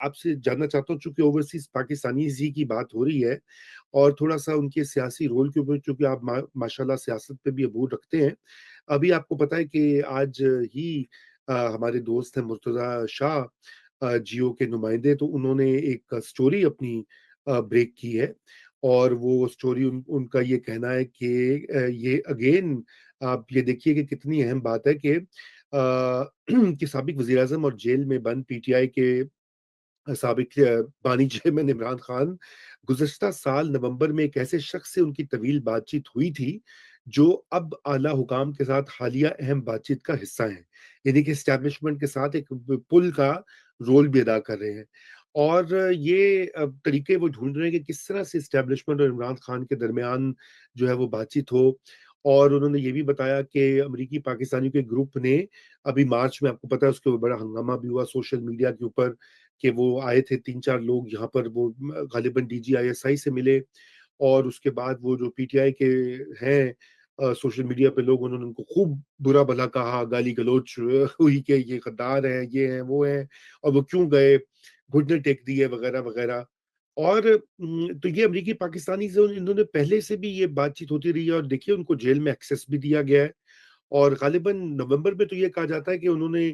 आपसे जानना चाहता हूँ, चूँकि ओवरसीज़ पाकिस्तानीज़ ही की बात हो रही है और थोड़ा-सा उनके सियासी रोल के ऊपर, चूँकि आप माशाल्लाह सियासत पे भी अबूर रखते हैं। अभी आपको पता है कि आज ही हमारे दोस्त हैं मुर्तज़ा शाह, जियो के नुमाइंदे, तो उन्होंने एक स्टोरी अपनी ब्रेक की है और वो स्टोरी उनका ये कहना है कि ये अगेन आप ये देखिए कि कितनी अहम बात है कि कि साबिक वज़ीर-ए-आज़म और जेल में बंद पीटीआई के साबिक बानी चेयरमैन इमरान खान गुज़श्ता साल नवंबर में एक ऐसे शख्स से उनकी तवील बातचीत हुई थी, जो अब आला हुकाम के साथ हालिया अहम बातचीत का हिस्सा हैं। यानी कि एस्टेब्लिशमेंट के साथ एक पुल का रोल भी अदा कर रहे हैं। और ये तरीके वो ढूँढ रहे हैं कि किस तरह से एस्टेब्लिशमेंट और इमरान खान के दरमियान जो है वो बातचीत हो। और उन्होंने ये भी बताया कि अमरीकी पाकिस्तानियों के ग्रुप ने अभी मार्च में, आपको पता है, उसके ऊपर बड़ा हंगामा भी हुआ सोशल मीडिया के ऊपर कि वो आए थे 3-4 लोग यहाँ पर, वो गालिबन डीजीआईएसआई से मिले और उसके बाद वो जो पीटीआई के हैं सोशल मीडिया पे लोग, उन्होंने उनको खूब बुरा-भला कहा, गाली-गलौच हुई कि ये गद्दार हैं, ये हैं, वो हैं और वो क्यों गए, घुटने टेक दिए वगैरह-वगैरह। और तो ये अमरीकी पाकिस्तानी से इन्होंने पहले से भी ये बातचीत होती रही है और देखिए उनको जेल में एक्सेस भी दिया गया है। और ग़ालिबन नवंबर में तो ये कहा जाता है कि उन्होंने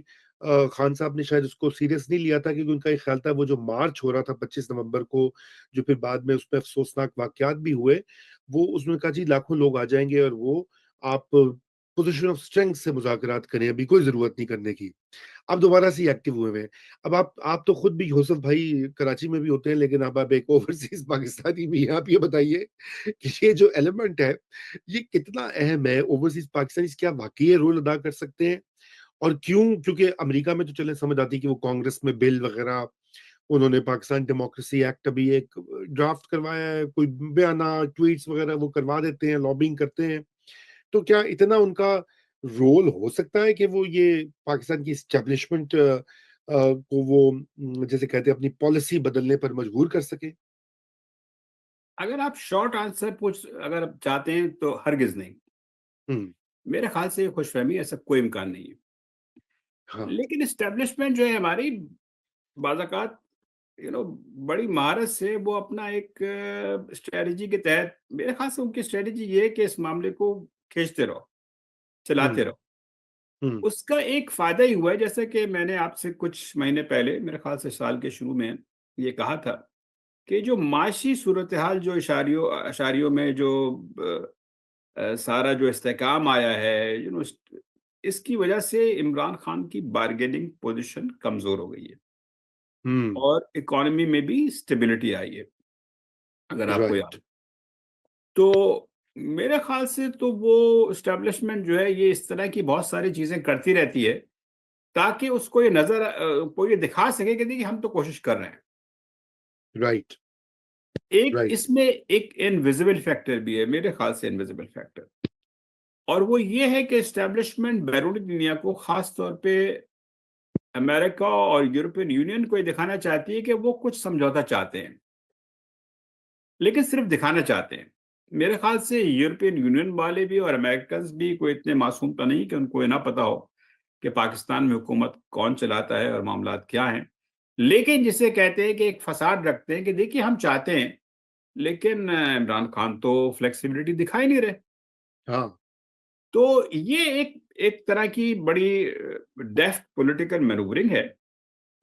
खान साहब ने शायद उसको सीरियस नहीं लिया था, क्योंकि उनका ये ख़्याल था वो जो मार्च हो रहा था 25 नवंबर को, जो फिर बाद में उसमें अफ़सोसनाक वाक़यात भी हुए, वो उसने कहा जी लाखों लोग आ जाएँगे और वो आप पोज़ीशन ऑफ स्ट्रेंथ से मुज़ाकरात करें, अभी कोई ज़रूरत नहीं करने की। अब दोबारा से एक्टिव हुए हैं। अब आप तो खुद भी यूसुफ भाई कराची में भी होते हैं, लेकिन अब आप एक ओवरसीज़ पाकिस्तानी भी हैं। आप ये बताइए कि ये जो एलिमेंट है, ये कितना अहम है? ओवरसीज़ पाकिस्तानीज़ क्या वाक़ई ये रोल अदा कर सकते हैं? और क्यों? क्योंकि अमेरिका में तो चलें समझ आती है कि वो कांग्रेस में बिल वग़ैरह, उन्होंने पाकिस्तान डेमोक्रेसी एक्ट अभी एक ड्राफ्ट करवाया है, कोई बयाना, ट्वीट्स वग़ैरह वो करवा देते हैं, लॉबिंग करते हैं। तो क्या इतना उनका रोल हो सकता है कि वो ये पाकिस्तान की एस्टेब्लिशमेंट को वो जैसे कहते हैं अपनी पॉलिसी बदलने पर मजबूर कर सके? अगर आप शॉर्ट आंसर अगर आप चाहते हैं तो हरगिज़ नहीं। हुँ, मेरे ख़्याल से ये खुशफ़हमी ऐसा कोई इम्कान नहीं है। हाँ, लेकिन एस्टेब्लिशमेंट जो है हमारी बाज़-औक़ात बड़ी महारत से वो अपना एक स्ट्रैटेजी के तहत, मेरे ख़्याल से उनकी स्ट्रैटेजी ये है कि इस मामले को खींचते रहो, चलाते हुँ, रहो। हुँ, उसका एक फ़ायदा ही हुआ है, जैसे कि मैंने आपसे कुछ महीने पहले, मेरे ख़्याल से साल के शुरू में ये कहा था कि जो माशी सूरत-ए-हाल जो अशारियों में जो सारा जो इस्तेहकाम आया है, इसकी वजह से इमरान खान की बार्गेनिंग पोज़ीशन कमज़ोर हो गई है हुँ, और इकोनॉमी में भी स्टेबिलिटी आई है, अगर आपको याद राइट, हो। तो मेरे ख़्याल से तो वो एस्टेब्लिशमेंट जो है ये इस तरह की बहुत सारी चीज़ें करती रहती है, ताकि उसको को ये दिखा सके कि देखिए हम तो कोशिश कर रहे हैं। राइट, एक राइट, इसमें एक इनविजिबल फैक्टर भी है, मेरे ख़्याल से इनविजिबल फैक्टर, और वो ये है कि एस्टेब्लिशमेंट बैरूनी दुनिया को, ख़ास तौर पे अमेरिका और यूरोपियन यूनियन को ये दिखाना चाहती है कि वो कुछ समझौता चाहते हैं, लेकिन सिर्फ़ दिखाना चाहते हैं। मेरे ख़्याल से यूरोपियन यूनियन वाले भी और अमेरिकन्स भी कोई इतने मासूम तो नहीं कि उनको ये ना पता हो कि पाकिस्तान में हुकूमत कौन चलाता है और मामलात क्या हैं। लेकिन जिसे कहते हैं कि एक फ़साद रखते हैं कि देखिए हम चाहते हैं, लेकिन इमरान खान तो फ्लेक्सिबिलिटी दिखा ही नहीं रहे। हाँ, तो ये एक एक तरह की बड़ी डेफ्ट पॉलिटिकल मैनूवरिंग है।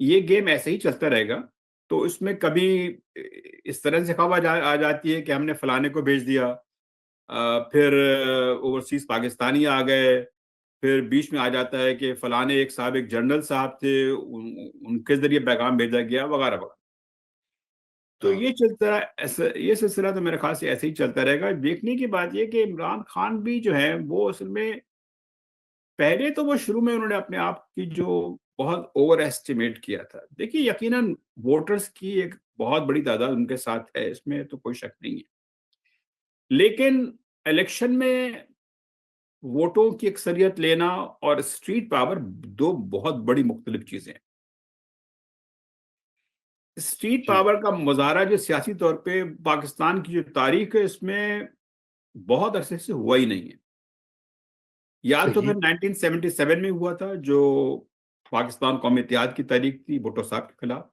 ये गेम ऐसे ही चलता रहेगा। तो इसमें कभी इस तरह से खबर आ जाती है कि हमने फलाने को भेज दिया। फिर ओवरसीज़ पाकिस्तानी आ गए। फिर बीच में आ जाता है कि फलाने एक साहब, एक जनरल साहब थे, उनके ज़रिए पैगाम भेजा गया वगैरह-वगैरह। तो हाँ, ये चलता ऐसा ये सिलसिला तो मेरे ख़्याल से ऐसे ही चलता रहेगा। देखने की बात ये है कि इमरान खान भी जो है वो असल में, पहले तो वो शुरू में उन्होंने अपने आप की जो बहुत ओवर एस्टिमेट किया था। देखिए यकीनन वोटर्स की एक बहुत बड़ी तादाद उनके साथ है, इसमें तो कोई शक नहीं है। लेकिन इलेक्शन में वोटों की अक्सरियत लेना और स्ट्रीट पावर 2 बहुत बड़ी मुख्तलिफ चीज़ें हैं। स्ट्रीट जी, पावर का मुज़ाहरा जो सियासी तौर पे पाकिस्तान की जो तारीख़ है, इसमें बहुत अरसे से हुआ ही नहीं है। या तो सही, फिर 1977 में हुआ था, जो पाकिस्तान कौमी इत्तेहाद की तारीख़ थी भुट्टो साहब के खिलाफ।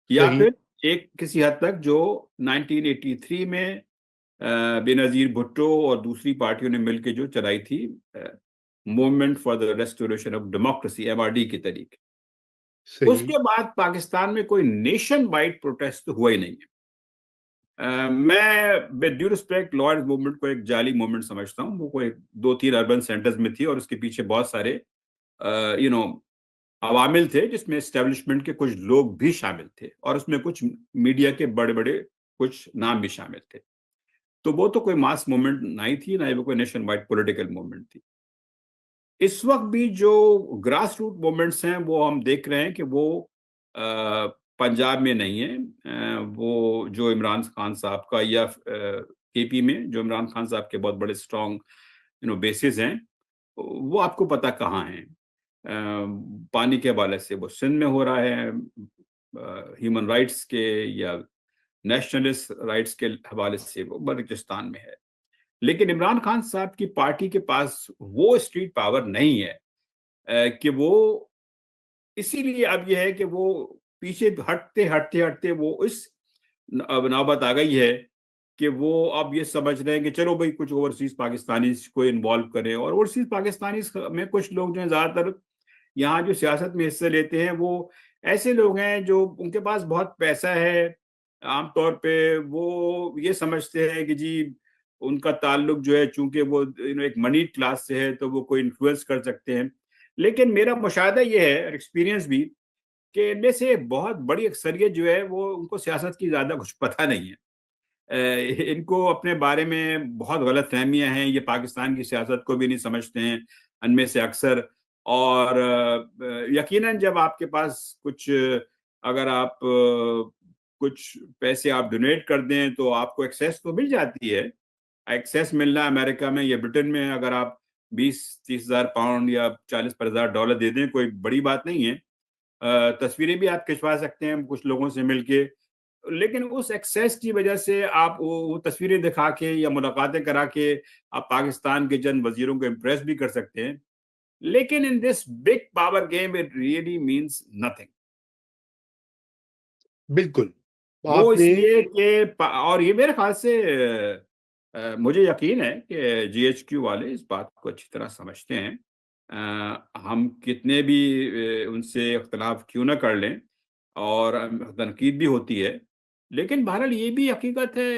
या सही। फिर एक किसी हद तक जो 1983 में बेनजीर भुट्टो और दूसरी पार्टियों ने मिलकर जो चलाई थी, movement for the restoration of democracy, MRD के तरीके। सही। उसके बाद पाकिस्तान में कोई नेशन वाइड प्रोटेस्ट तो हुआ ही नहीं है। मैं with due respect lawyers movement को एक जाली मूवमेंट समझता हूँ। वो कोई 2-3 अर्बन सेंटर्स में थी और उसके पीछे बहुत सारे यू नो अवामिल थे, जिसमें एस्टेब्लिशमेंट के कुछ लोग भी शामिल थे और उसमें कुछ मीडिया के बड़े बड़े कुछ नाम भी शामिल थे। तो वो तो कोई मास मूवमेंट नहीं थी, ना ही वो कोई नेशन वाइड पॉलिटिकल मूवमेंट थी। इस वक्त भी जो ग्रास रूट मूवमेंट्स हैं वो हम देख रहे हैं कि वो पंजाब में नहीं है। वो जो इमरान खान साहब का, या केपी में जो इमरान खान साहब के बहुत बड़े स्ट्रॉन्ग बेसिस हैं, वो आपको पता कहाँ हैं। पानी के हवाले से वो सिंध में हो रहा है, ह्यूमन राइट्स के या नेशनलिस्ट राइट्स के हवाले से वो बलूचिस्तान में है। लेकिन इमरान खान साहब की पार्टी के पास वो स्ट्रीट पावर नहीं है कि वो, इसीलिए अब यह है कि वो पीछे हटते हटते हटते वो इस अब नौबत आ गई है कि वो अब ये समझ रहे हैं कि चलो भाई कुछ ओवरसीज पाकिस्तानी को इन्वॉल्व करें। और ओवरसीज पाकिस्तानी में कुछ लोग जो है ज्यादातर यहाँ जो सियासत में हिस्से लेते हैं वो ऐसे लोग हैं जो उनके पास बहुत पैसा है। आमतौर पे वो ये समझते हैं कि जी उनका ताल्लुक जो है, चूंकि वो एक मनी क्लास से है, तो वो कोई इन्फ्लुएंस कर सकते हैं। लेकिन मेरा मुशाहिदा ये है, एक्सपीरियंस भी, कि इनमें से बहुत बड़ी अक्सरियत जो है वो, उनको सियासत की ज्यादा कुछ पता नहीं है। इनको अपने बारे में बहुत गलत फहमियां हैं, ये पाकिस्तान की सियासत को भी नहीं समझते हैं इनमें से अक्सर। और यकीनन जब आपके पास कुछ, अगर आप कुछ पैसे आप डोनेट कर दें तो आपको एक्सेस तो मिल जाती है। एक्सेस मिलना अमेरिका में या ब्रिटेन में, अगर आप 20-30 हजार पाउंड या 40-50 हजार डॉलर दे दें, कोई बड़ी बात नहीं है। तस्वीरें भी आप खिंचवा सकते हैं कुछ लोगों से मिलके। लेकिन उस एक्सेस की वजह से आप वो तस्वीरें दिखा के या मुलाकातें करा के आप पाकिस्तान के चंद वजीरों को इम्प्रेस भी कर सकते हैं। लेकिन in this big power game it really means nothing. बिल्कुल। वो आपने इसलिए कि और ये मेरे ख्याल से मुझे यकीन है कि जीएचक्यू वाले इस बात को अच्छी तरह समझते हैं। हम कितने भी उनसे इख्तलाफ क्यों ना कर लें, और तनकीद भी होती है, लेकिन बहरहाल ये भी हकीकत है,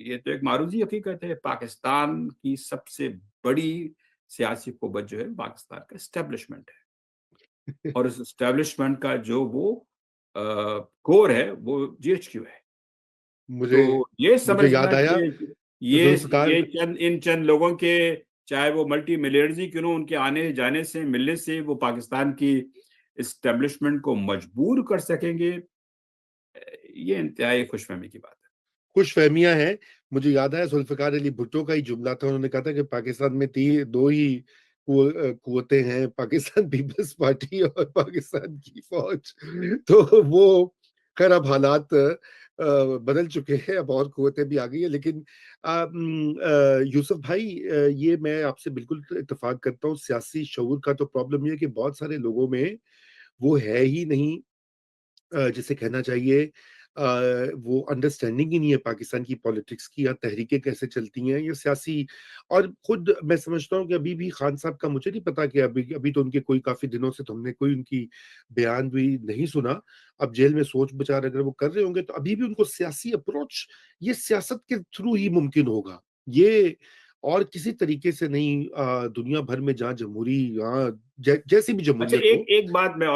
ये तो एक मारूजी हकीकत है, पाकिस्तान की सबसे बड़ी सियासी कुव्वत जो है पाकिस्तान का एस्टेब्लिशमेंट है। और इस एस्टेब्लिशमेंट का जो वो कोर है वो जीएचक्यू है। मुझे तो ये मुझे समझना याद आया कि ये जुल्फ़िकार। इन चंद लोगों के, चाहे वो मल्टी मिलियर्स ही क्यों ना, उनके आने जाने से, मिलने से वो पाकिस्तान की एस्टेब्लिशमेंट को मजबूर कर सकेंगे, ये इंतहाई खुशफहमी की बात खुशफ़हमियाँ हैं। मुझे याद आया जुल्फ़िकार अली भुट्टो का ही जुमला था, उन्होंने कहा था कि पाकिस्तान में 2 ही कुव्वतें हैं, पाकिस्तान पीपल्स पार्टी और पाकिस्तान की फ़ौज। तो वो ख़ैर अब हालात बदल चुके हैं, अब और कुव्वतें भी आ गई हैं। लेकिन यूसुफ भाई, ये मैं आपसे बिल्कुल इत्तेफ़ाक करता हूँ, सियासी शऊर का तो प्रॉब्लम ये है कि बहुत सारे लोगों में वो है ही नहीं, जिसे कहना चाहिए वो अंडरस्टैंडिंग ही नहीं है पाकिस्तान की पॉलिटिक्स की, या तहरीकें कैसे चलती हैं, ये सियासी। और खुद मैं समझता हूँ कि अभी भी खान साहब का, मुझे नहीं पता कि अभी अभी तो उनके कोई काफ़ी दिनों से तो हमने कोई उनकी बयान भी नहीं सुना। अब जेल में सोच विचार अगर वो कर रहे होंगे, तो अभी भी उनको सियासी अप्रोच, ये सियासत के थ्रू ही मुमकिन होगा। ये और किसी तरीके से नहीं, दुनिया भर में जहाँ जमहूरी, यहाँ जैसी भी है। अच्छा, जमहूरियत एक हो। एक बात मैं